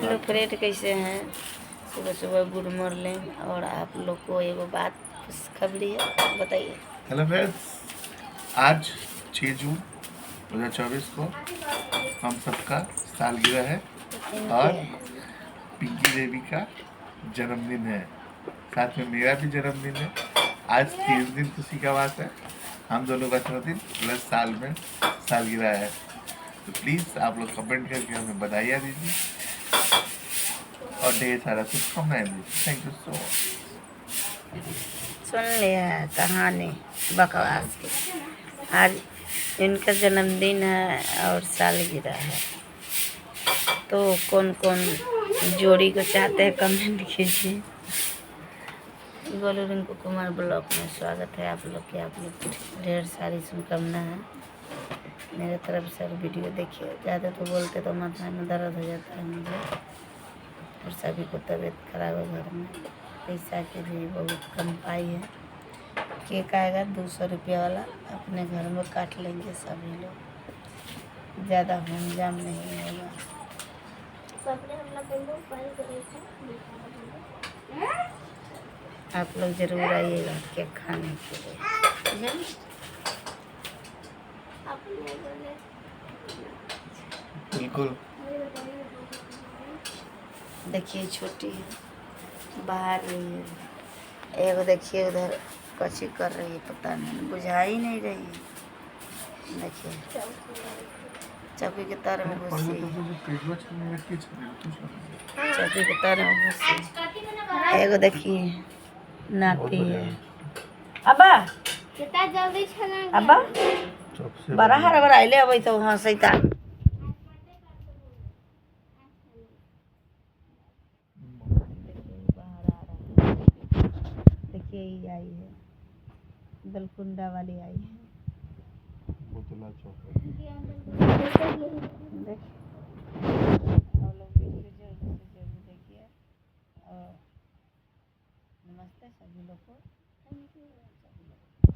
Hello friend, कैसे हैं? सुबह सुबह गुड मॉर्निंग। और आप लोग को एगो बात खुशखबरी है, बताइए। हेलो फ्रेंड्स, आज 6 जून 2024 को हम सबका सालगिरह है और पिंकी देवी का जन्मदिन है। साथ में मेरा भी जन्मदिन है। आज 3 दिन खुशी का बात है। हम दोनों का जन्मदिन प्लस साल में सालगिरह है। तो प्लीज़ आप लोग कमेंट करके हमें बधाइयाँ दीजिए और ढेर सारा शुभकामनाएं दीजिए। Thank you so much. सुन लिया कहानी बकवास की। आज इनका जन्मदिन है और सालगिरह है, तो कौन कौन जोड़ी को चाहते हैं कमेंट कीजिए। गोलू रिंकू कुमार ब्लॉग में स्वागत है आप लोग के। आप लोग ढेर सारी शुभकामना है मेरे तरफ से। वीडियो देखिए, ज़्यादा तो बोलते तो माथा में दर्द हो जाता है मुझे, और सभी को तबीयत खराब है घर में। पैसा की भी बहुत कम पाई है। केक आएगा 200 रुपया वाला, अपने घर में काट लेंगे सभी लोग, ज़्यादा हुमजाम नहीं होगा। आप लोग जरूर आइएगा केक खाने के लिए। बिल्कुल। देखिए छोटी है, बाहर रही है। एगो देखिए उधर कची कर रही है, पता नहीं, बुझा ही नहीं रही है। देखिए चौकी के तार में घुसी है, चौकी के तार में घुसी। एगो देखिए नाती है। अब्बा अब्बा बड़ा हरा बड़ा ले अबै तो हाँ सैता। देखिए ये आई है, दलकुंडा वाली आई है। देखिए और नमस्ते सभी लोग को।